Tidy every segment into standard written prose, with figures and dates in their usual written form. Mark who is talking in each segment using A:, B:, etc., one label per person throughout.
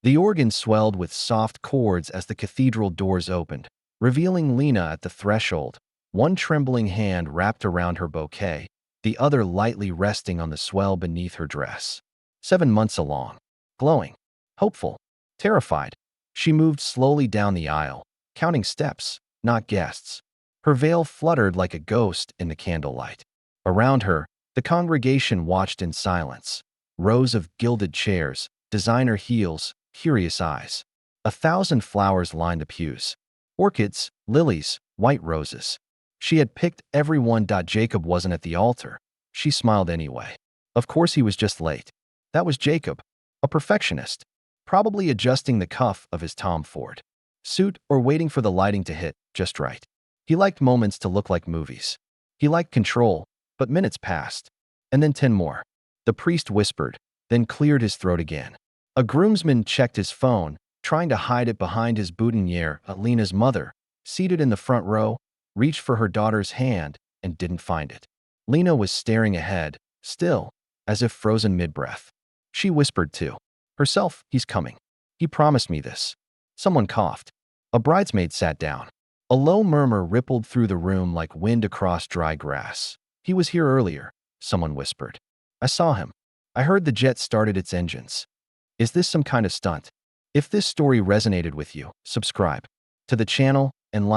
A: The organ swelled with soft chords as the cathedral doors opened, revealing Lena at the threshold, one trembling hand wrapped around her bouquet, the other lightly resting on the swell beneath her dress. 7 months along. Glowing, hopeful, terrified, she moved slowly down the aisle, counting steps, not guests. Her veil fluttered like a ghost in the candlelight. Around her, the congregation watched in silence. Rows of gilded chairs, designer heels, curious eyes. 1,000 flowers lined the pews. Orchids, lilies, white roses. She had picked every one. Jacob wasn't at the altar. She smiled anyway. Of course he was just late. That was Jacob, a perfectionist, probably adjusting the cuff of his Tom Ford suit or waiting for the lighting to hit just right. He liked moments to look like movies. He liked control, but minutes passed. And then 10 more. The priest whispered, then cleared his throat again. A groomsman checked his phone, trying to hide it behind his boutonniere. Lena's mother, seated in the front row, reached for her daughter's hand and didn't find it. Lena was staring ahead, still, as if frozen mid-breath. She whispered to herself, "He's coming. He promised me this." Someone coughed. A bridesmaid sat down. A low murmur rippled through the room like wind across dry grass. "He was here earlier," someone whispered. "I saw him. I heard the jet started its engines." Is this some kind of stunt? If this story resonated with you, subscribe to the channel and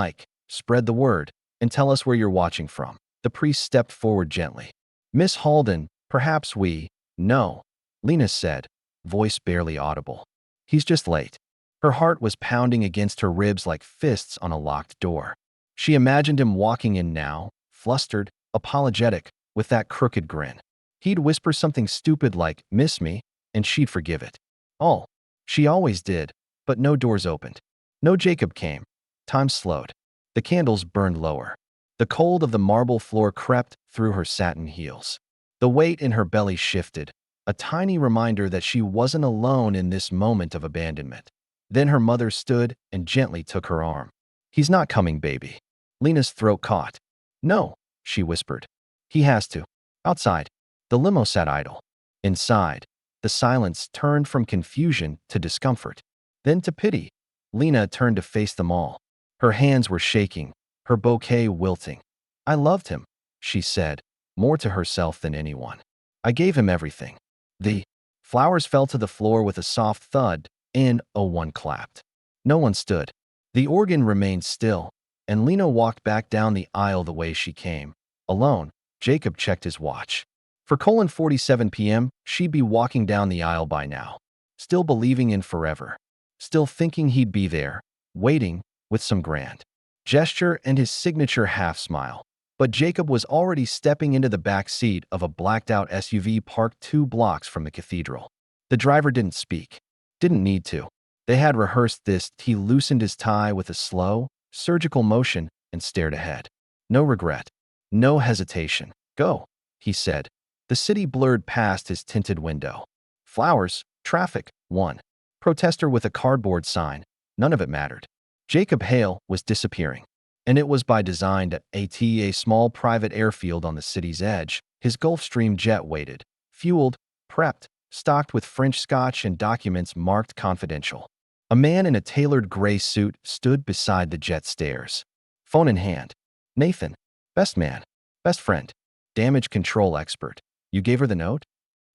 A: spread the word, and tell us where you're watching from. The priest stepped forward gently. "Miss Halden, perhaps no," Lena said, voice barely audible. "He's just late." Her heart was pounding against her ribs like fists on a locked door. She imagined him walking in now, flustered, apologetic, with that crooked grin. He'd whisper something stupid like, "Miss me," and she'd forgive it. Oh, she always did, but no doors opened. No Jacob came. Time slowed. The candles burned lower. The cold of the marble floor crept through her satin heels. The weight in her belly shifted, a tiny reminder that she wasn't alone in this moment of abandonment. Then her mother stood and gently took her arm. "He's not coming, baby." Lena's throat caught. "No," she whispered. "He has to." Outside, the limo sat idle. Inside, the silence turned from confusion to discomfort, then to pity. Lena turned to face them all. Her hands were shaking, her bouquet wilting. "I loved him," she said, more to herself than anyone. "I gave him everything." The flowers fell to the floor with a soft thud, and one clapped. No one stood. The organ remained still, and Lena walked back down the aisle the way she came. Alone, Jacob checked his watch. For 47 p.m., she'd be walking down the aisle by now, still believing in forever, still thinking he'd be there, waiting, with some grand gesture and his signature half-smile. But Jacob was already stepping into the back seat of a blacked-out SUV parked 2 blocks from the cathedral. The driver didn't speak. Didn't need to. They had rehearsed this. He loosened his tie with a slow, surgical motion and stared ahead. No regret. No hesitation. "Go," he said. The city blurred past his tinted window. Flowers, traffic, one protester with a cardboard sign. None of it mattered. Jacob Hale was disappearing. And it was by design. At a small private airfield on the city's edge, his Gulfstream jet waited, fueled, prepped, stocked with French scotch and documents marked confidential. A man in a tailored gray suit stood beside the jet stairs, phone in hand. "Nathan, best man, best friend, damage control expert. You gave her the note?"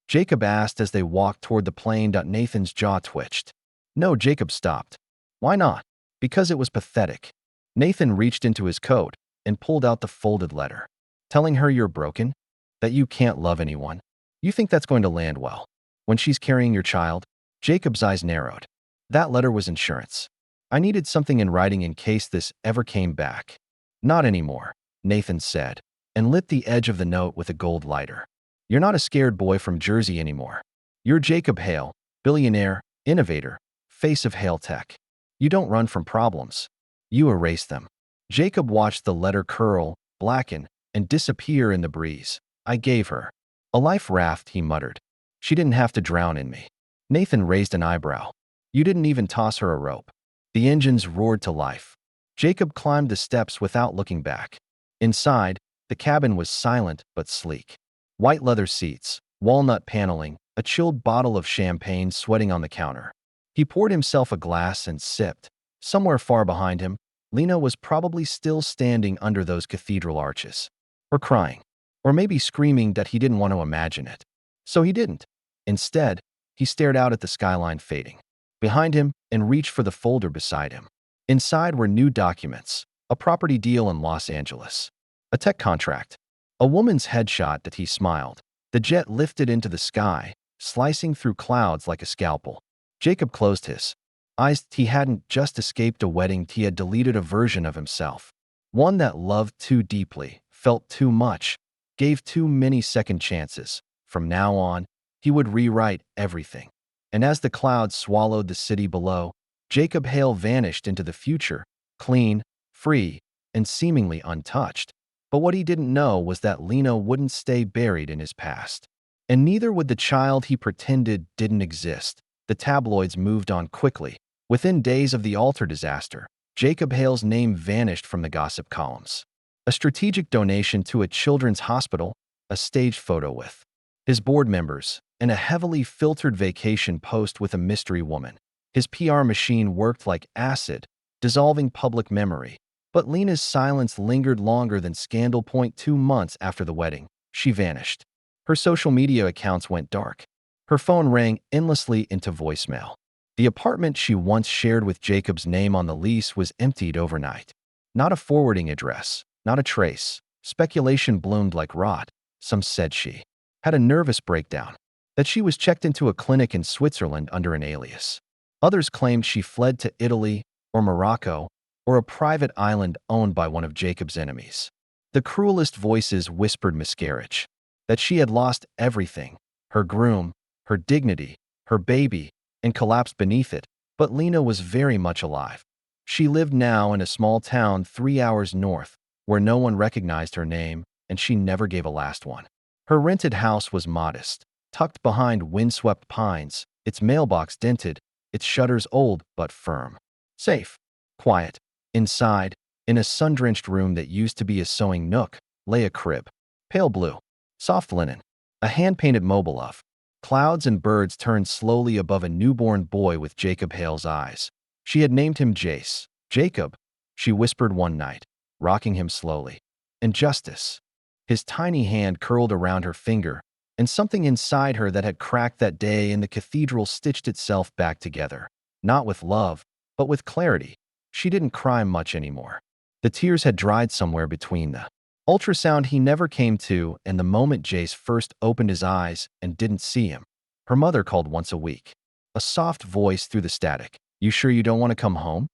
A: Jacob asked as they walked toward the plane. Nathan's jaw twitched. "No," Jacob stopped. "Why not?" "Because it was pathetic." Nathan reached into his coat and pulled out the folded letter. "Telling her you're broken? That you can't love anyone? You think that's going to land well? When she's carrying your child?" Jacob's eyes narrowed. "That letter was insurance. I needed something in writing in case this ever came back." "Not anymore," Nathan said, and lit the edge of the note with a gold lighter. "You're not a scared boy from Jersey anymore. You're Jacob Hale, billionaire, innovator, face of Hale Tech. You don't run from problems. You erase them." Jacob watched the letter curl, blacken, and disappear in the breeze. "I gave her a life raft," he muttered. "She didn't have to drown in me." Nathan raised an eyebrow. "You didn't even toss her a rope." The engines roared to life. Jacob climbed the steps without looking back. Inside, the cabin was silent but sleek. White leather seats, walnut paneling, a chilled bottle of champagne sweating on the counter. He poured himself a glass and sipped. Somewhere far behind him, Lena was probably still standing under those cathedral arches. Or crying. Or maybe screaming that he didn't want to imagine it. So he didn't. Instead, he stared out at the skyline fading behind him and reached for the folder beside him. Inside were new documents, a property deal in Los Angeles, a tech contract, a woman's headshot that he smiled. The jet lifted into the sky, slicing through clouds like a scalpel. Jacob closed his eyes. He hadn't just escaped a wedding, he had deleted a version of himself. One that loved too deeply, felt too much, gave too many second chances. From now on, he would rewrite everything. And as the clouds swallowed the city below, Jacob Hale vanished into the future, clean, free, and seemingly untouched. But what he didn't know was that Lena wouldn't stay buried in his past. And neither would the child he pretended didn't exist. The tabloids moved on quickly. Within days of the altar disaster, Jacob Hale's name vanished from the gossip columns. A strategic donation to a children's hospital, a staged photo with his board members, and a heavily filtered vacation post with a mystery woman. His PR machine worked like acid, dissolving public memory. But Lena's silence lingered longer than scandal. 2 months after the wedding, she vanished. Her social media accounts went dark. Her phone rang endlessly into voicemail. The apartment she once shared with Jacob's name on the lease was emptied overnight. Not a forwarding address, not a trace. Speculation bloomed like rot. Some said she had a nervous breakdown, that she was checked into a clinic in Switzerland under an alias. Others claimed she fled to Italy or Morocco or a private island owned by one of Jacob's enemies. The cruelest voices whispered miscarriage, that she had lost everything, her groom, her dignity, her baby, and collapsed beneath it. But Lena was very much alive. She lived now in a small town 3 hours north, where no one recognized her name, and she never gave a last one. Her rented house was modest, tucked behind windswept pines, its mailbox dented, its shutters old but firm. Safe, quiet. Inside, in a sun-drenched room that used to be a sewing nook, lay a crib. Pale blue, soft linen, a hand-painted mobile of clouds and birds turned slowly above a newborn boy with Jacob Hale's eyes. She had named him Jace. Jacob, she whispered one night, rocking him slowly. And Justice. His tiny hand curled around her finger, and something inside her that had cracked that day in the cathedral stitched itself back together. Not with love, but with clarity. She didn't cry much anymore. The tears had dried somewhere between the ultrasound he never came to and the moment Jace first opened his eyes and didn't see him. Her mother called once a week. A soft voice through the static. "You sure you don't want to come home?"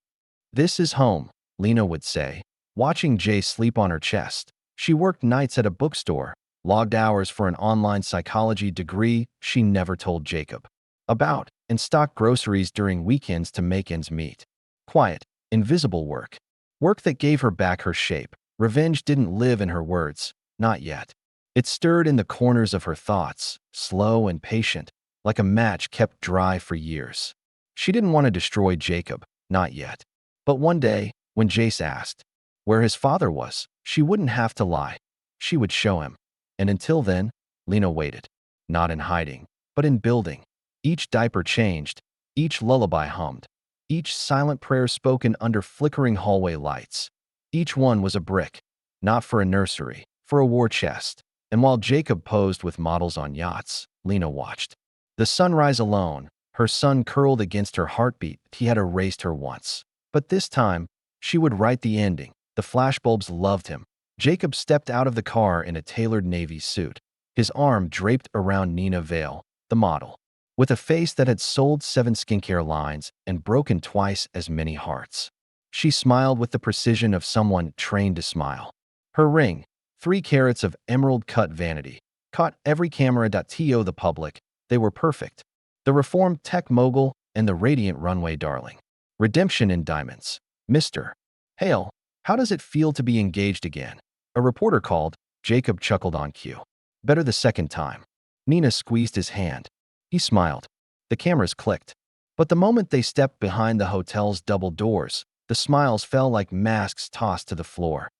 A: "This is home," Lena would say, watching Jace sleep on her chest. She worked nights at a bookstore, logged hours for an online psychology degree she never told Jacob about, and stocked groceries during weekends to make ends meet. Quiet, invisible work. Work that gave her back her shape. Revenge didn't live in her words, not yet. It stirred in the corners of her thoughts, slow and patient, like a match kept dry for years. She didn't want to destroy Jacob, not yet. But one day, when Jace asked where his father was, she wouldn't have to lie. She would show him. And until then, Lena waited. Not in hiding, but in building. Each diaper changed, each lullaby hummed, each silent prayer spoken under flickering hallway lights. Each one was a brick, not for a nursery, for a war chest. And while Jacob posed with models on yachts, Lena watched. The sunrise alone, her sun curled against her heartbeat. He had erased her once. But this time, she would write the ending. The flashbulbs loved him. Jacob stepped out of the car in a tailored navy suit, his arm draped around Nina Vale, the model, with a face that had sold 7 skincare lines and broken twice as many hearts. She smiled with the precision of someone trained to smile. Her ring, 3 carats of emerald-cut vanity, caught every camera. To the public, they were perfect. The reformed tech mogul and the radiant runway darling. Redemption in diamonds. "Mr. Hale, how does it feel to be engaged again?" A reporter called. Jacob chuckled on cue. "Better the second time." Nina squeezed his hand. He smiled. The cameras clicked. But the moment they stepped behind the hotel's double doors, the smiles fell like masks tossed to the floor.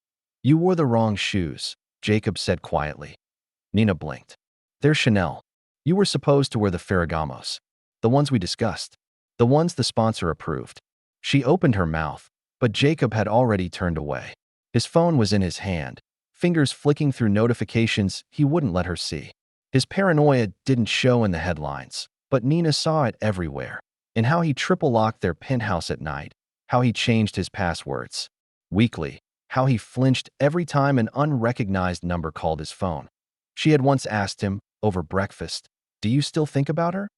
A: "You wore the wrong shoes," Jacob said quietly. Nina blinked. "They're Chanel. You were supposed to wear the Ferragamos. The ones we discussed." the ones the sponsor approved. She opened her mouth, but Jacob had already turned away. His phone was in his hand, fingers flicking through notifications he wouldn't let her see. His paranoia didn't show in the headlines, but Nina saw it everywhere. In how he triple-locked their penthouse at night, how he changed his passwords weekly, how he flinched every time an unrecognized number called his phone. She had once asked him, over breakfast, "Do you still think about her?"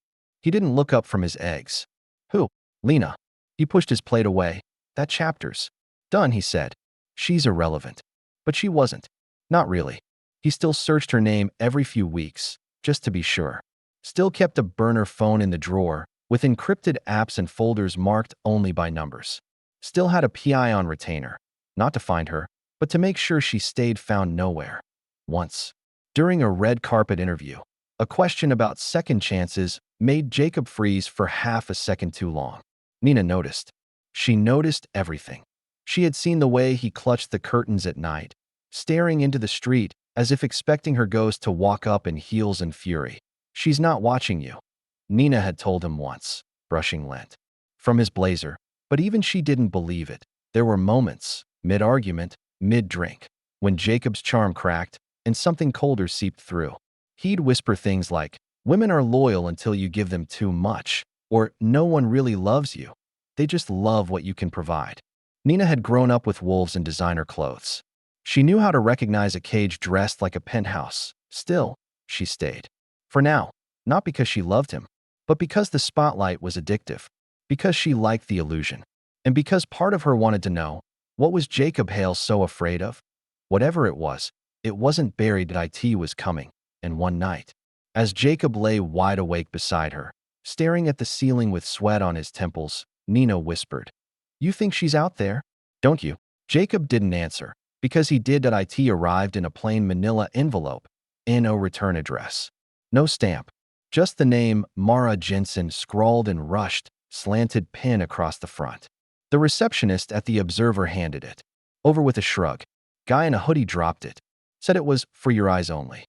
A: He didn't look up from his eggs. "Who?" "Lena." He pushed his plate away. "That chapter's done," he said. "She's irrelevant." But she wasn't. Not really. He still searched her name every few weeks, just to be sure. Still kept a burner phone in the drawer, with encrypted apps and folders marked only by numbers. Still had a PI on retainer, not to find her, but to make sure she stayed found nowhere. Once, during a red carpet interview, a question about second chances made Jacob freeze for half a second too long. Nina noticed. She noticed everything. She had seen the way he clutched the curtains at night, staring into the street as if expecting her ghost to walk up in heels and fury. "She's not watching you," Nina had told him once, brushing lint from his blazer. But even she didn't believe it. There were moments, mid-argument, mid-drink, when Jacob's charm cracked and something colder seeped through. He'd whisper things like, "Women are loyal until you give them too much," or "No one really loves you. They just love what you can provide." Nina had grown up with wolves in designer clothes. She knew how to recognize a cage dressed like a penthouse. Still, she stayed. For now, not because she loved him, but because the spotlight was addictive, because she liked the illusion, and because part of her wanted to know, what was Jacob Hale so afraid of? Whatever it wasn't buried that IT was coming. And one night, as Jacob lay wide awake beside her, staring at the ceiling with sweat on his temples, Nina whispered, "You think she's out there, don't you?" Jacob didn't answer, because he did. That IT arrived in a plain manila envelope, no return address. No stamp, just the name Mara Jensen scrawled in rushed, slanted pen across the front. The receptionist at the Observer handed it over with a shrug. Guy in a hoodie dropped it, said it was for your eyes only.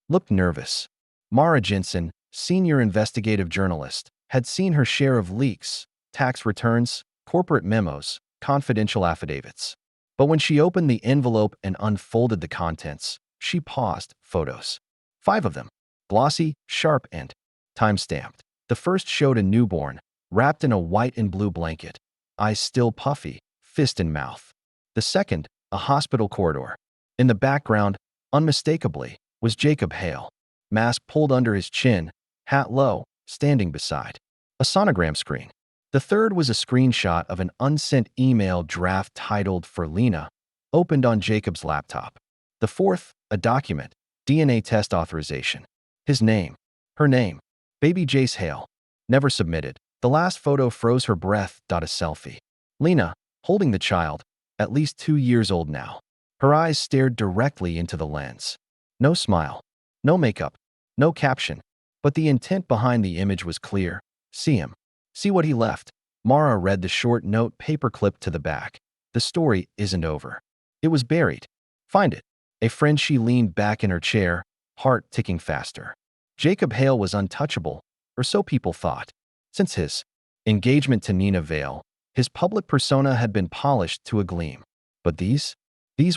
A: Looked nervous. Mara Jensen, senior investigative journalist, had seen her share of leaks, tax returns, corporate memos, confidential affidavits. But when she opened the envelope and unfolded the contents, she paused. Photos. 5 of them. Glossy, sharp, and time-stamped. The first showed a newborn, wrapped in a white and blue blanket, eyes still puffy, fist in mouth. The second, a hospital corridor. In the background, unmistakably, was Jacob Hale, mask pulled under his chin, hat low, standing beside a sonogram screen. The third was a screenshot of an unsent email draft titled "For Lena," opened on Jacob's laptop. The fourth, a document, DNA test authorization. His name, her name, baby Jace Hale. Never submitted. The last photo froze her breath. A selfie. Lena, holding the child, at least 2 years old now. Her eyes stared directly into the lens. No smile, no makeup, no caption, but the intent behind the image was clear. See him. See what he left. Mara read the short note paperclipped to the back. The story isn't over. It was buried. Find it. A friend. She leaned back in her chair, heart ticking faster. Jacob Hale was untouchable, or so people thought. Since his engagement to Nina Vale, his public persona had been polished to a gleam. But these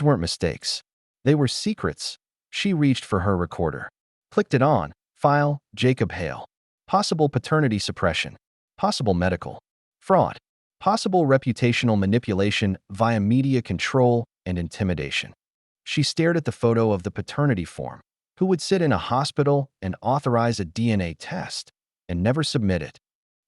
A: weren't mistakes. They were secrets. She reached for her recorder. Clicked it on. File, Jacob Hale. Possible paternity suppression. Possible medical fraud. Possible reputational manipulation via media control and intimidation. She stared at the photo of the paternity form. Who would sit in a hospital and authorize a DNA test and never submit it?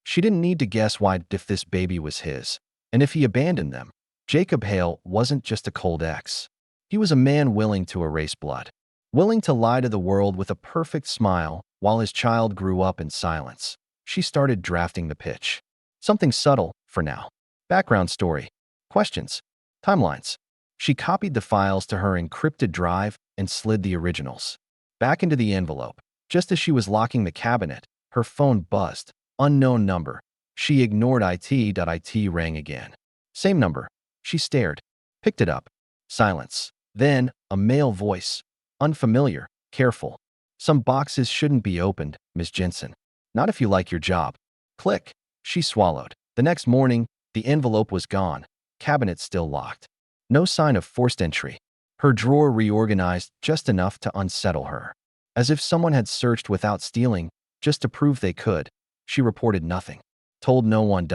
A: She didn't need to guess why if this baby was his, and if he abandoned them. Jacob Hale wasn't just a cold ex. He was a man willing to erase blood, willing to lie to the world with a perfect smile while his child grew up in silence. She started drafting the pitch. Something subtle, for now. Background story. Questions. Timelines. She copied the files to her encrypted drive and slid the originals back into the envelope. Just as she was locking the cabinet, her phone buzzed. Unknown number. She ignored it. It rang again. Same number. She stared. Picked it up. Silence. Then, a male voice. Unfamiliar. Careful. Some boxes shouldn't be opened, Miss Jensen. Not if you like your job. Click. She swallowed. The next morning, the envelope was gone, cabinet still locked. No sign of forced entry. Her drawer reorganized just enough to unsettle her. As if someone had searched without stealing, just to prove they could. She reported nothing. Told no one.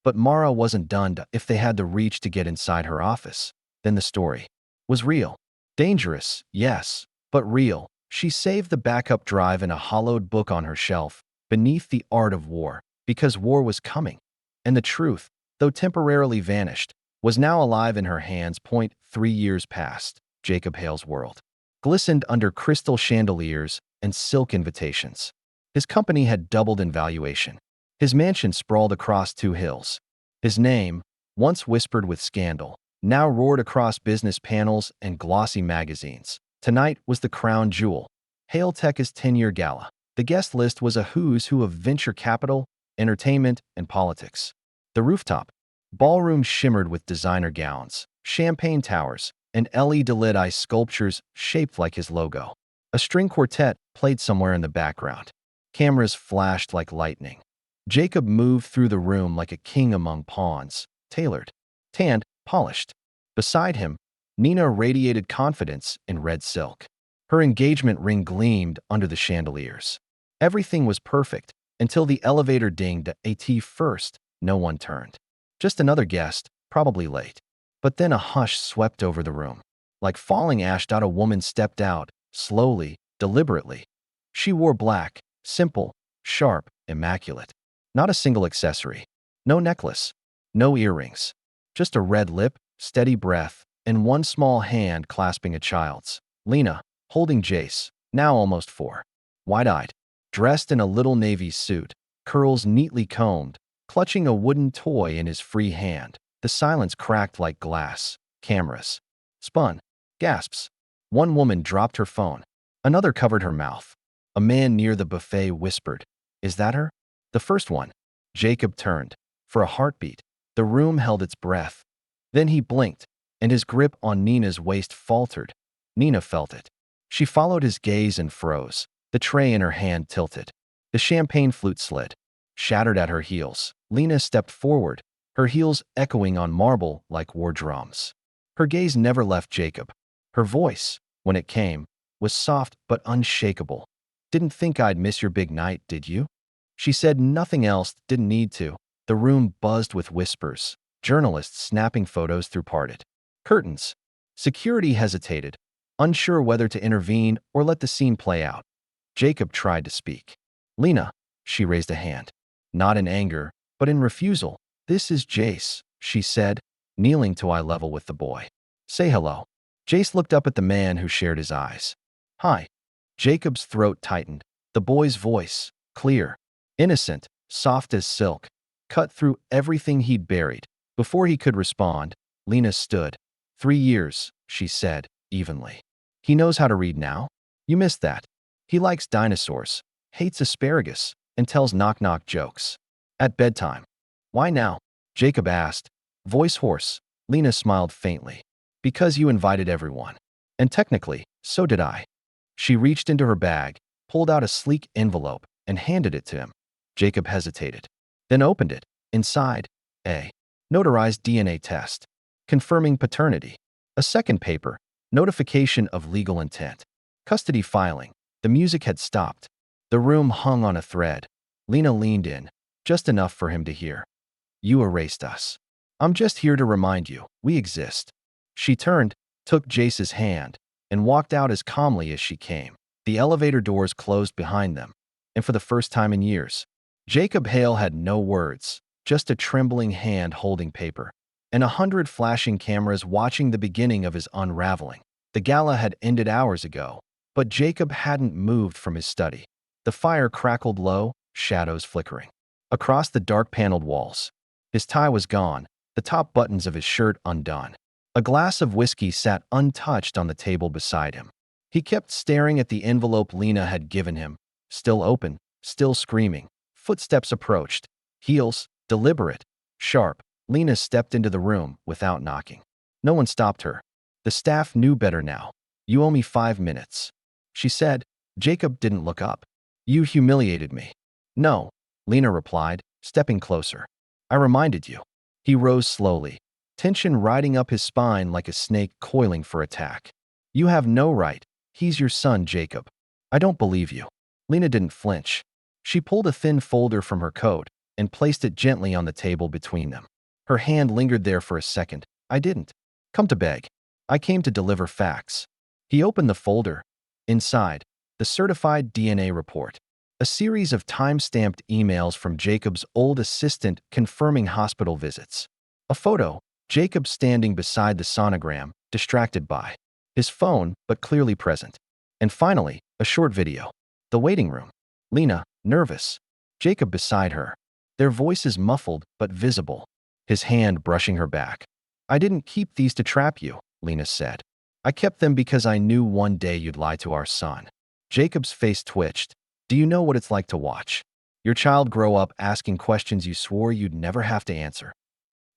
A: But Mara wasn't done. If they had the reach to get inside her office, then the story was real. Dangerous, yes, but real. She saved the backup drive and a hollowed book on her shelf, beneath the art of war, because war was coming. And the truth, though temporarily vanished, was now alive in her hands. 3 years past. Jacob Hale's world glistened under crystal chandeliers and silk invitations. His company had doubled in valuation. His mansion sprawled across 2 hills. His name, once whispered with scandal, now roared across business panels and glossy magazines. Tonight was the crown jewel, Hale Tech's 10-year gala. The guest list was a who's who of venture capital, entertainment, and politics. The rooftop ballroom shimmered with designer gowns, champagne towers, and LED-lit ice sculptures shaped like his logo. A string quartet played somewhere in the background. Cameras flashed like lightning. Jacob moved through the room like a king among pawns, tailored, tanned, polished. Beside him, Nina radiated confidence in red silk. Her engagement ring gleamed under the chandeliers. Everything was perfect until the elevator dinged at first. No one turned. Just another guest, probably late. But then a hush swept over the room. Like falling ash. A woman stepped out, slowly, deliberately. She wore black, simple, sharp, immaculate. Not a single accessory. No necklace. No earrings. Just a red lip, steady breath, and one small hand clasping a child's. Lena, holding Jace, now almost 4. Wide-eyed, dressed in a little navy suit, curls neatly combed, clutching a wooden toy in his free hand. The silence cracked like glass. Cameras spun. Gasps. One woman dropped her phone. Another covered her mouth. A man near the buffet whispered, "Is that her?" The first one. Jacob turned. For a heartbeat, the room held its breath. Then he blinked, and his grip on Nina's waist faltered. Nina felt it. She followed his gaze and froze. The tray in her hand tilted. The champagne flute slid, shattered at her heels. Lena stepped forward, her heels echoing on marble like war drums. Her gaze never left Jacob. Her voice, when it came, was soft but unshakable. "Didn't think I'd miss your big night, did you?" She said nothing else, didn't need to. The room buzzed with whispers, journalists snapping photos through parted curtains. Security hesitated, unsure whether to intervene or let the scene play out. Jacob tried to speak. "Lena," she raised a hand. Not in anger, but in refusal. "This is Jace," she said, kneeling to eye level with the boy. "Say hello." Jace looked up at the man who shared his eyes. "Hi." Jacob's throat tightened. The boy's voice, clear, innocent, soft as silk, cut through everything he'd buried. Before he could respond, Lena stood. 3 years, she said, evenly. "He knows how to read now? You missed that. He likes dinosaurs, hates asparagus, and tells knock-knock jokes. At bedtime." "Why now?" Jacob asked, voice hoarse. Lena smiled faintly. "Because you invited everyone. And technically, so did I." She reached into her bag, pulled out a sleek envelope, and handed it to him. Jacob hesitated, then opened it. Inside, a notarized DNA test, confirming paternity. A second paper, notification of legal intent. Custody filing. The music had stopped. The room hung on a thread. Lena leaned in, just enough for him to hear. "You erased us. I'm just here to remind you, we exist." She turned, took Jace's hand, and walked out as calmly as she came. The elevator doors closed behind them, and for the first time in years, Jacob Hale had no words, just a trembling hand holding paper, and 100 flashing cameras watching the beginning of his unraveling. The gala had ended hours ago, but Jacob hadn't moved from his study. The fire crackled low, shadows flickering across the dark-paneled walls. His tie was gone, the top buttons of his shirt undone. A glass of whiskey sat untouched on the table beside him. He kept staring at the envelope Lena had given him, still open, still screaming. Footsteps approached, heels, deliberate, sharp. Lena stepped into the room without knocking. No one stopped her. The staff knew better now. "You owe me 5 minutes," she said. Jacob didn't look up. "You humiliated me." "No," Lena replied, stepping closer. I reminded you. He rose slowly, tension riding up his spine like a snake coiling for attack. You have no right. He's your son, Jacob. I don't believe you. Lena didn't flinch. She pulled a thin folder from her coat and placed it gently on the table between them. Her hand lingered there for a second. I didn't come to beg. I came to deliver facts. He opened the folder. Inside, the certified DNA report. A series of time-stamped emails from Jacob's old assistant confirming hospital visits. A photo, Jacob standing beside the sonogram, distracted by his phone, but clearly present. And finally, a short video. The waiting room. Lena, nervous. Jacob beside her. Their voices muffled but visible. His hand brushing her back. I didn't keep these to trap you, Lena said. I kept them because I knew one day you'd lie to our son. Jacob's face twitched. Do you know what it's like to watch your child grow up asking questions you swore you'd never have to answer?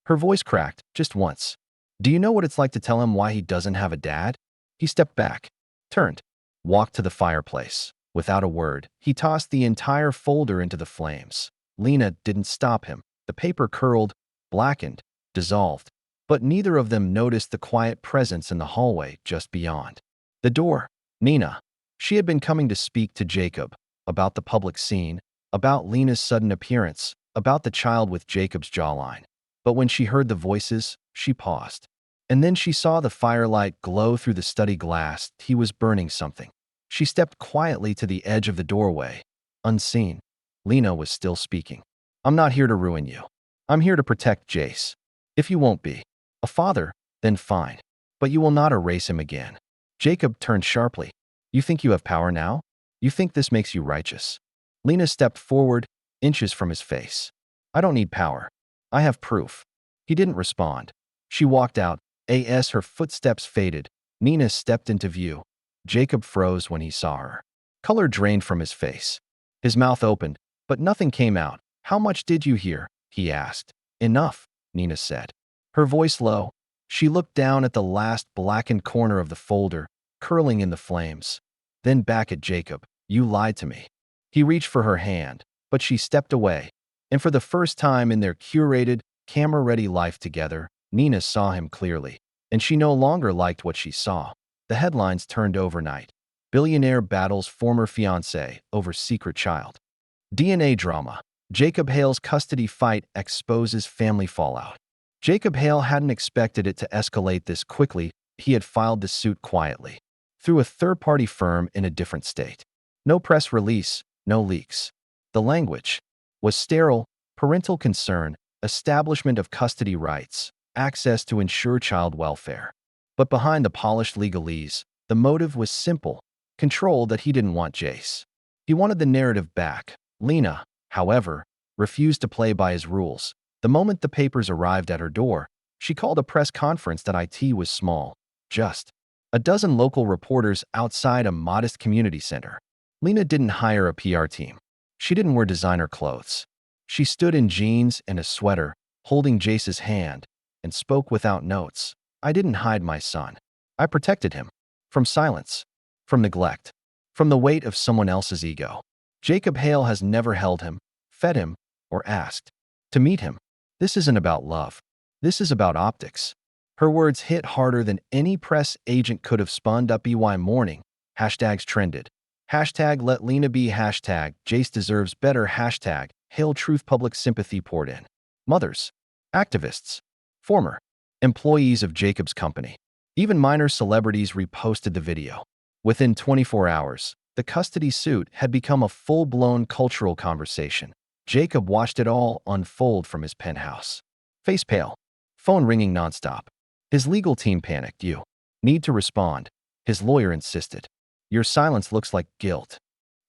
A: Her voice cracked, just once. Do you know what it's like to tell him why he doesn't have a dad? He stepped back, turned, walked to the fireplace. Without a word, he tossed the entire folder into the flames. Lena didn't stop him. The paper curled, blackened, dissolved. But neither of them noticed the quiet presence in the hallway just beyond. The door. Nina. She had been coming to speak to Jacob about the public scene, about Lena's sudden appearance, about the child with Jacob's jawline. But when she heard the voices, she paused. And then she saw the firelight glow through the study glass. He was burning something. She stepped quietly to the edge of the doorway. Unseen, Lena was still speaking. I'm not here to ruin you. I'm here to protect Jace. If you won't be a father, then fine. But you will not erase him again. Jacob turned sharply. You think you have power now? You think this makes you righteous? Lena stepped forward, inches from his face. I don't need power. I have proof. He didn't respond. She walked out. As her footsteps faded, Nina stepped into view. Jacob froze when he saw her. Color drained from his face. His mouth opened, but nothing came out. How much did you hear? He asked. Enough, Nina said. Her voice low. She looked down at the last blackened corner of the folder, curling in the flames. Then back at Jacob. You lied to me. He reached for her hand, but she stepped away. And for the first time in their curated, camera-ready life together, Nina saw him clearly. And she no longer liked what she saw. The headlines turned overnight. Billionaire battles former fiancé over secret child. DNA drama. Jacob Hale's custody fight exposes family fallout. Jacob Hale hadn't expected it to escalate this quickly. He had filed the suit quietly, through a third-party firm in a different state. No press release, no leaks. The language was sterile: parental concern, establishment of custody rights, access to ensure child welfare. But behind the polished legalese, the motive was simple: control that he didn't want Jace. He wanted the narrative back. Lena, however, refused to play by his rules. The moment the papers arrived at her door, she called a press conference that IT was small, just a dozen local reporters outside a modest community center. Lena didn't hire a PR team. She didn't wear designer clothes. She stood in jeans and a sweater, holding Jace's hand, and spoke without notes. I didn't hide my son. I protected him. From silence. From neglect. From the weight of someone else's ego. Jacob Hale has never held him, fed him, or asked to meet him. This isn't about love. This is about optics. Her words hit harder than any press agent could have spun up. EY morning. Hashtags trended. Hashtag let Lena be. Hashtag Jace deserves better. Hashtag Hale truth. Public sympathy poured in. Mothers. Activists. Former employees of Jacob's company. Even minor celebrities reposted the video. Within 24 hours, the custody suit had become a full-blown cultural conversation. Jacob watched it all unfold from his penthouse. Face pale. Phone ringing nonstop. His legal team panicked. You need to respond. His lawyer insisted. Your silence looks like guilt.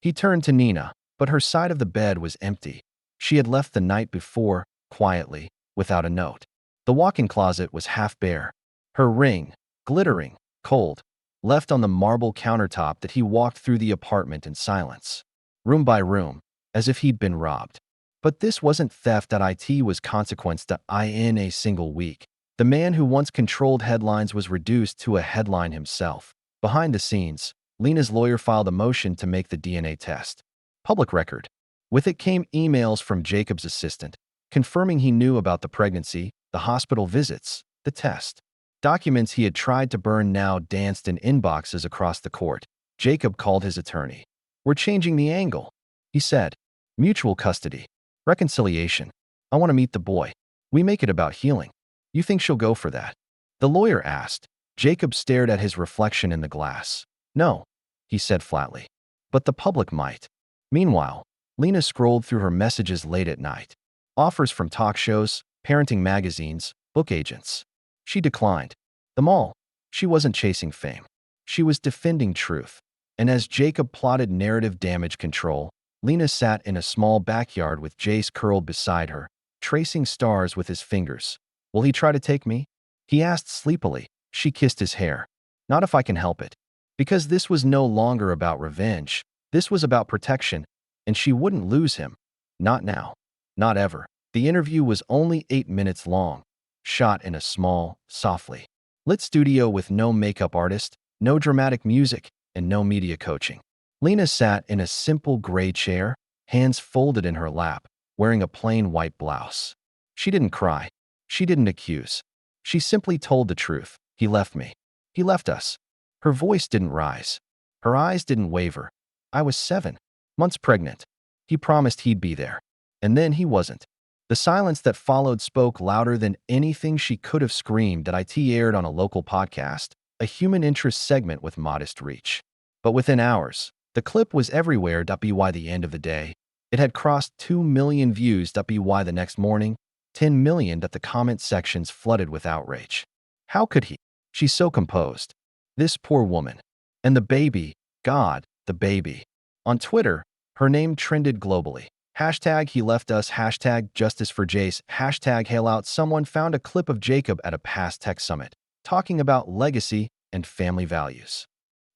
A: He turned to Nina, but her side of the bed was empty. She had left the night before, quietly, without a note. The walk-in closet was half bare. Her ring, glittering, cold, left on the marble countertop that he walked through the apartment in silence. Room by room, as if he'd been robbed. But this wasn't theft. It was consequence to in a single week. The man who once controlled headlines was reduced to a headline himself. Behind the scenes, Lena's lawyer filed a motion to make the DNA test public record. With it came emails from Jacob's assistant, confirming he knew about the pregnancy, the hospital visits, the test. Documents he had tried to burn now danced in inboxes across the court. Jacob called his attorney. "We're changing the angle," he said. "Mutual custody. Reconciliation. I want to meet the boy. We make it about healing. You think she'll go for that?" The lawyer asked. Jacob stared at his reflection in the glass. "No," he said flatly. "But the public might." Meanwhile, Lena scrolled through her messages late at night. Offers from talk shows, parenting magazines, book agents. She declined them all. She wasn't chasing fame. She was defending truth. And as Jacob plotted narrative damage control, Lena sat in a small backyard with Jace curled beside her, tracing stars with his fingers. "Will he try to take me?" he asked sleepily. She kissed his hair. "Not if I can help it." Because this was no longer about revenge. This was about protection, and she wouldn't lose him. Not now. Not ever. The interview was only 8 minutes long, shot in a small, softly lit studio with no makeup artist, no dramatic music, and no media coaching. Lena sat in a simple gray chair, hands folded in her lap, wearing a plain white blouse. She didn't cry. She didn't accuse. She simply told the truth. "He left me. He left us." Her voice didn't rise. Her eyes didn't waver. "I was 7 months pregnant. He promised he'd be there. And then he wasn't." The silence that followed spoke louder than anything she could have screamed. That IT aired on a local podcast, a human interest segment with modest reach. But within hours, the clip was everywhere. By the end of the day, it had crossed 2 million views. By the next morning, 10 million. The comment sections flooded with outrage. How could he? She's so composed. This poor woman. And the baby. God, the baby. On Twitter, her name trended globally. Hashtag he left us, hashtag justice for Jace, hashtag hail out. Someone found a clip of Jacob at a past tech summit, talking about legacy and family values.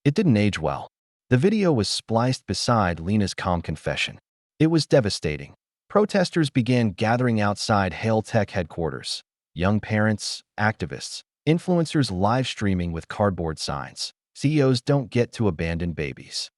A: It didn't age well. The video was spliced beside Lena's calm confession. It was devastating. Protesters began gathering outside Hail Tech headquarters. Young parents, activists, influencers live streaming with cardboard signs. CEOs don't get to abandon babies.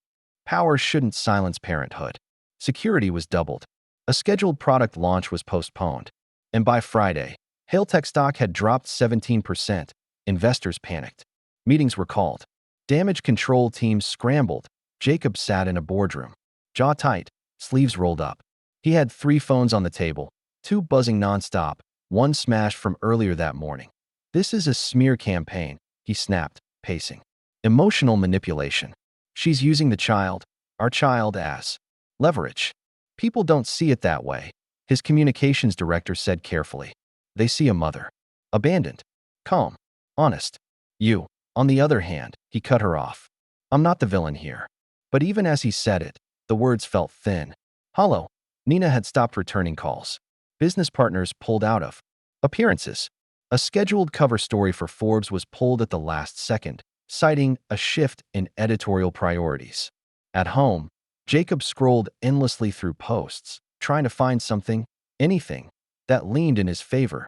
A: Power shouldn't silence parenthood. Security was doubled. A scheduled product launch was postponed. And by Friday, Hail Tech stock had dropped 17%. Investors panicked. Meetings were called. Damage control teams scrambled. Jacob sat in a boardroom, jaw tight, sleeves rolled up. He had 3 phones on the table, 2 buzzing nonstop, 1 smashed from earlier that morning. "This is a smear campaign," he snapped, pacing. "Emotional manipulation. She's using the child, our child, as leverage. People don't see it that way," his communications director said carefully. "They see a mother. Abandoned. Calm. Honest. You, on the other hand," he cut her off. "I'm not the villain here." But even as he said it, the words felt thin. Hollow. Nina had stopped returning calls. Business partners pulled out of appearances. A scheduled cover story for Forbes was pulled at the last second, citing a shift in editorial priorities. At home, Jacob scrolled endlessly through posts, trying to find something, anything, that leaned in his favor.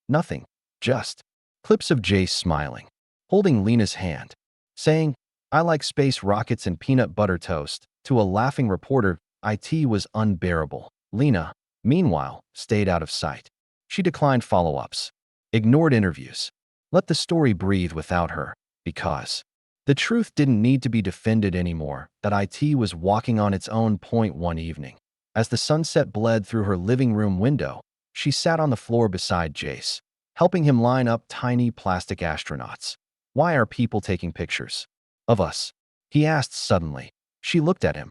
A: Nothing. Just clips of Jace smiling, holding Lena's hand, saying, "I like space rockets and peanut butter toast," to a laughing reporter. IT was unbearable. Lena, meanwhile, stayed out of sight. She declined follow-ups, ignored interviews, let the story breathe without her, because the truth didn't need to be defended anymore. That IT was walking on its own. One evening, as the sunset bled through her living room window, she sat on the floor beside Jace, helping him line up tiny plastic astronauts. "Why are people taking pictures of us?" he asked suddenly. She looked at him.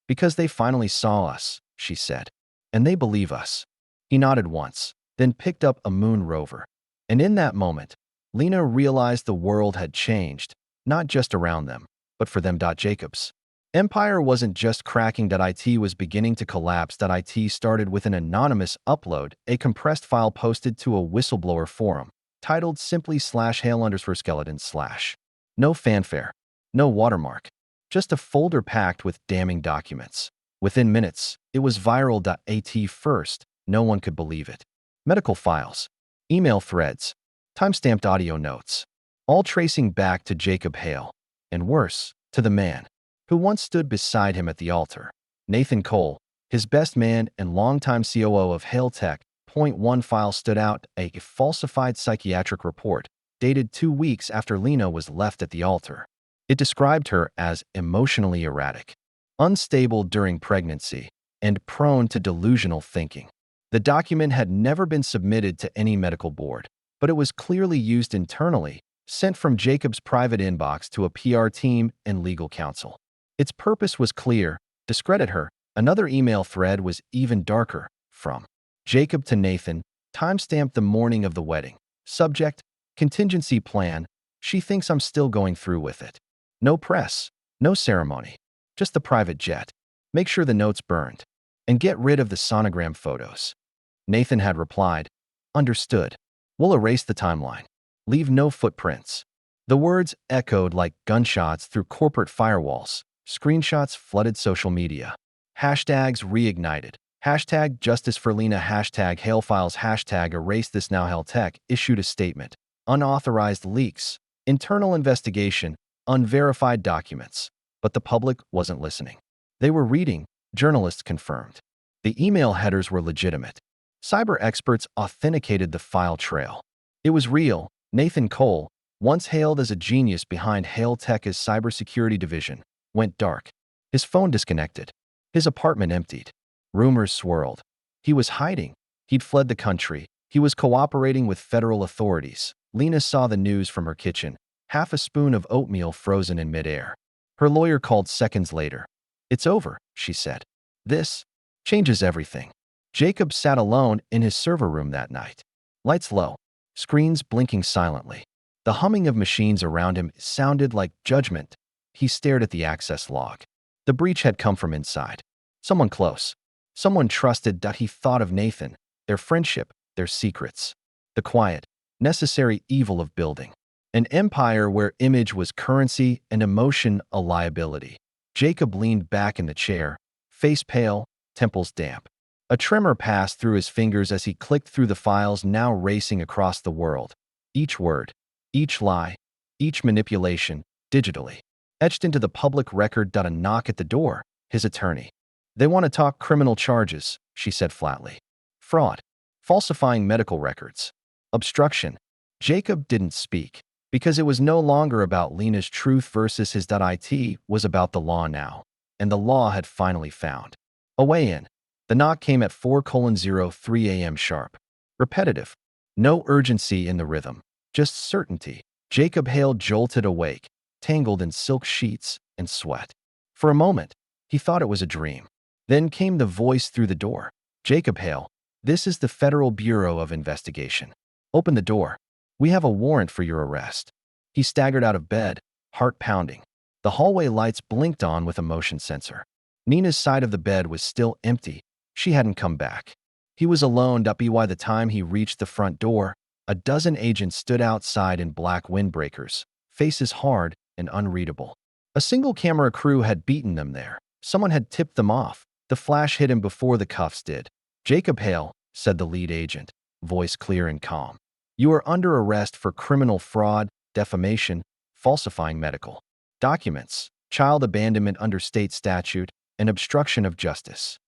A: "Because they finally saw us," she said. "And they believe us." He nodded once, then picked up a moon rover. And in that moment, Lena realized the world had changed, not just around them, but for them. Jacob's empire wasn't just cracking. IT was beginning to collapse. IT started with an anonymous upload, a compressed file posted to a whistleblower forum, titled simply /hail_skeleton/. No fanfare, no watermark, just a folder packed with damning documents. Within minutes, it was viral. At first, no one could believe it. Medical files, email threads, timestamped audio notes, all tracing back to Jacob Hale, and worse, to the man who once stood beside him at the altar. Nathan Cole, His best man and longtime COO of Hale Tech. One file stood out, a falsified psychiatric report, dated 2 weeks after Lena was left at the altar. It described her as emotionally erratic, unstable during pregnancy, and prone to delusional thinking. The document had never been submitted to any medical board, but it was clearly used internally, sent from Jacob's private inbox to a PR team and legal counsel. Its purpose was clear: discredit her. Another email thread was even darker, from Jacob to Nathan, timestamped the morning of the wedding. Subject: contingency plan. She thinks I'm still going through with it. No press, no ceremony, just the private jet. Make sure the note's burned. And get rid of the sonogram photos. Nathan had replied, understood. We'll erase the timeline. Leave no footprints. The words echoed like gunshots through corporate firewalls. Screenshots flooded social media. Hashtags reignited. Hashtag justice for Lena. Hashtag Halefiles. Hashtag erase this now. Hale Tech issued a statement. Unauthorized leaks. Internal investigation. Unverified documents. But the public wasn't listening. They were reading, journalists confirmed. The email headers were legitimate. Cyber experts authenticated the file trail. It was real. Nathan Cole, once hailed as a genius behind Hale Tech's cybersecurity division, went dark. His phone disconnected. His apartment emptied. Rumors swirled. He was hiding. He'd fled the country. He was cooperating with federal authorities. Lena saw the news from her kitchen, half a spoon of oatmeal frozen in midair. Her lawyer called seconds later. It's over, she said. This changes everything. Jacob sat alone in his server room that night. Lights low, screens blinking silently. The humming of machines around him sounded like judgment. He stared at the access log. The breach had come from inside. Someone close. Someone trusted. That he thought of Nathan, their friendship, their secrets. The quiet, necessary evil of building an empire where image was currency and emotion a liability. Jacob leaned back in the chair, face pale, temples damp. A tremor passed through his fingers as he clicked through the files now racing across the world. Each word, each lie, each manipulation, digitally, etched into the public record. A knock at the door, his attorney. They want to talk criminal charges, she said flatly. Fraud, falsifying medical records, obstruction. Jacob didn't speak, because it was no longer about Lena's truth versus his. It was about the law now, and the law had finally found a way in. The knock came at 4:03 a.m. sharp. Repetitive. No urgency in the rhythm, just certainty. Jacob Hale jolted awake, tangled in silk sheets and sweat. For a moment, he thought it was a dream. Then came the voice through the door. Jacob Hale, this is the Federal Bureau of Investigation. Open the door. We have a warrant for your arrest. He staggered out of bed, heart pounding. The hallway lights blinked on with a motion sensor. Nina's side of the bed was still empty. She hadn't come back. He was alone. By the time he reached the front door, a dozen agents stood outside in black windbreakers, faces hard and unreadable. A single camera crew had beaten them there. Someone had tipped them off. The flash hit him before the cuffs did. Jacob Hale, said the lead agent, voice clear and calm. You are under arrest for criminal fraud, defamation, falsifying medical documents, child abandonment under state statute, and obstruction of justice.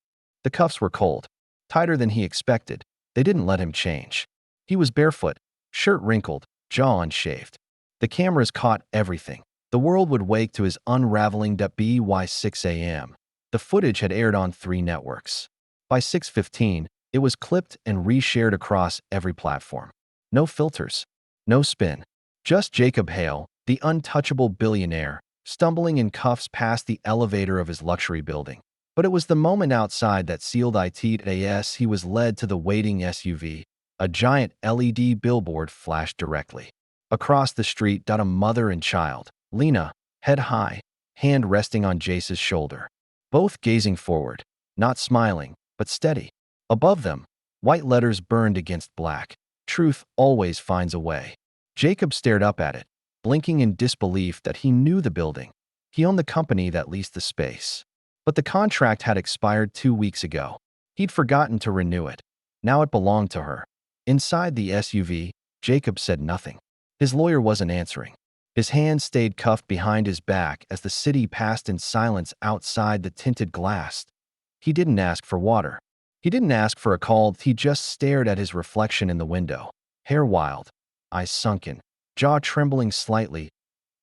A: The cuffs were cold, tighter than he expected. They didn't let him change. He was barefoot, shirt wrinkled, jaw unshaved. The cameras caught everything. The world would wake to his unraveling. By 6 a.m., the footage had aired on 3 networks. By 6:15, it was clipped and reshared across every platform. No filters, no spin. Just Jacob Hale, the untouchable billionaire, stumbling in cuffs past the elevator of his luxury building. But it was the moment outside that sealed it. As he was led to the waiting SUV, a giant LED billboard flashed directly. Across the street, a mother and child, Lena, head high, hand resting on Jace's shoulder. Both gazing forward, not smiling, but steady. Above them, white letters burned against black. Truth always finds a way. Jacob stared up at it, blinking in disbelief that he knew the building. He owned the company that leased the space. But the contract had expired 2 weeks ago. He'd forgotten to renew it. Now it belonged to her. Inside the SUV, Jacob said nothing. His lawyer wasn't answering. His hands stayed cuffed behind his back as the city passed in silence outside the tinted glass. He didn't ask for water. He didn't ask for a call. He just stared at his reflection in the window. Hair wild, eyes sunken, jaw trembling slightly.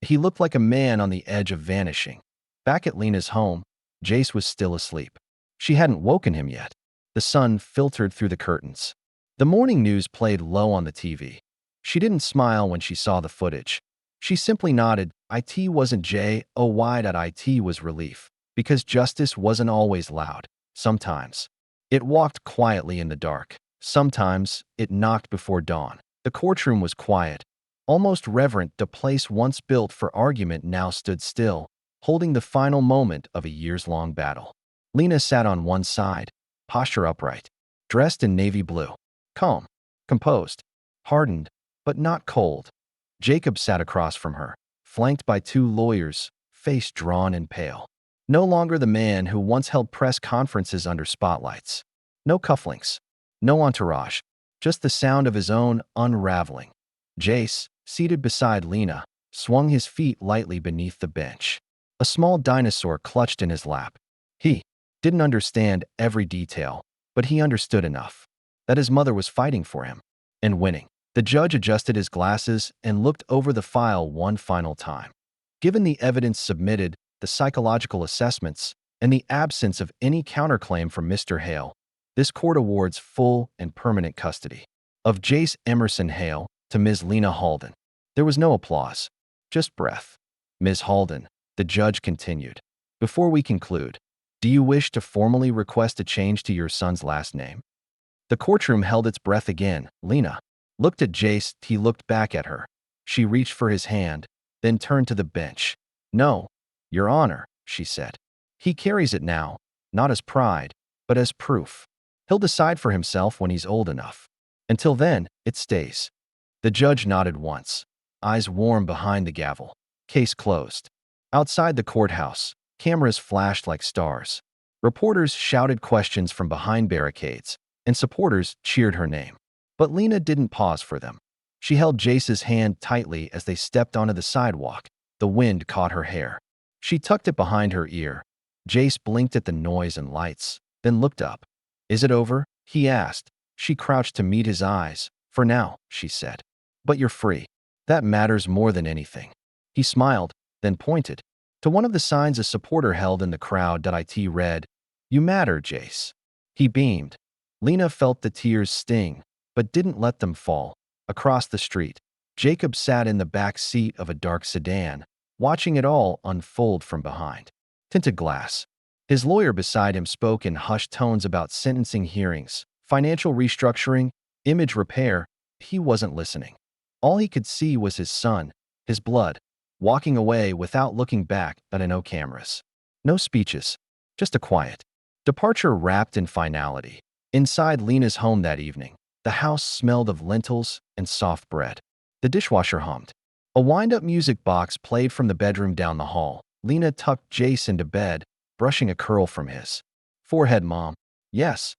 A: He looked like a man on the edge of vanishing. Back at Lena's home, Jace was still asleep. She hadn't woken him yet. The sun filtered through the curtains. The morning news played low on the TV. She didn't smile when she saw the footage. She simply nodded. It wasn't Joy. It was relief. Because justice wasn't always loud. Sometimes it walked quietly in the dark. Sometimes it knocked before dawn. The courtroom was quiet, almost reverent. The place once built for argument now stood still, holding the final moment of a years-long battle. Lena sat on one side, posture upright, dressed in navy blue. Calm, composed, hardened, but not cold. Jacob sat across from her, flanked by two lawyers, face drawn and pale. No longer the man who once held press conferences under spotlights. No cufflinks, no entourage, just the sound of his own unraveling. Jace, seated beside Lena, swung his feet lightly beneath the bench. A small dinosaur clutched in his lap. He didn't understand every detail, but he understood enough that his mother was fighting for him and winning. The judge adjusted his glasses and looked over the file one final time. Given the evidence submitted, the psychological assessments, and the absence of any counterclaim from Mr. Hale, this court awards full and permanent custody of Jace Emerson Hale to Ms. Lena Halden. There was no applause, just breath. Ms. Halden, the judge continued, before we conclude, do you wish to formally request a change to your son's last name? The courtroom held its breath again. Lena looked at Jace. He looked back at her. She reached for his hand, then turned to the bench. No, Your Honor, she said. He carries it now, not as pride, but as proof. He'll decide for himself when he's old enough. Until then, it stays. The judge nodded once, eyes warm behind the gavel. Case closed. Outside the courthouse, cameras flashed like stars. Reporters shouted questions from behind barricades, and supporters cheered her name. But Lena didn't pause for them. She held Jace's hand tightly as they stepped onto the sidewalk. The wind caught her hair. She tucked it behind her ear. Jace blinked at the noise and lights, then looked up. Is it over? He asked. She crouched to meet his eyes. For now, she said. But you're free. That matters more than anything. He smiled, then pointed to one of the signs a supporter held in the crowd. It read, You matter, Jace. He beamed. Lena felt the tears sting, but didn't let them fall. Across the street, Jacob sat in the back seat of a dark sedan, watching it all unfold from behind. Tinted glass. His lawyer beside him spoke in hushed tones about sentencing hearings, financial restructuring, image repair. He wasn't listening. All he could see was his son, his blood, walking away without looking back. No cameras. No speeches. Just a quiet departure wrapped in finality. Inside Lena's home that evening, the house smelled of lentils and soft bread. The dishwasher hummed. A wind-up music box played from the bedroom down the hall. Lena tucked Jace into bed, brushing a curl from his forehead. Mom. Yes.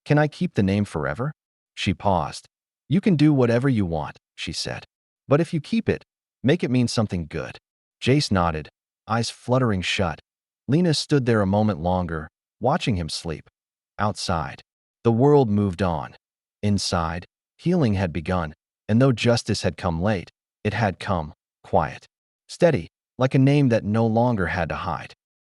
A: Can I keep the name forever? She paused. You can do whatever you want, she said. But if you keep it, make it mean something good. Jace nodded, eyes fluttering shut. Lena stood there a moment longer, watching him sleep. Outside, the world moved on. Inside, healing had begun, and though justice had come late, it had come, quiet, steady, like a name that no longer had to hide.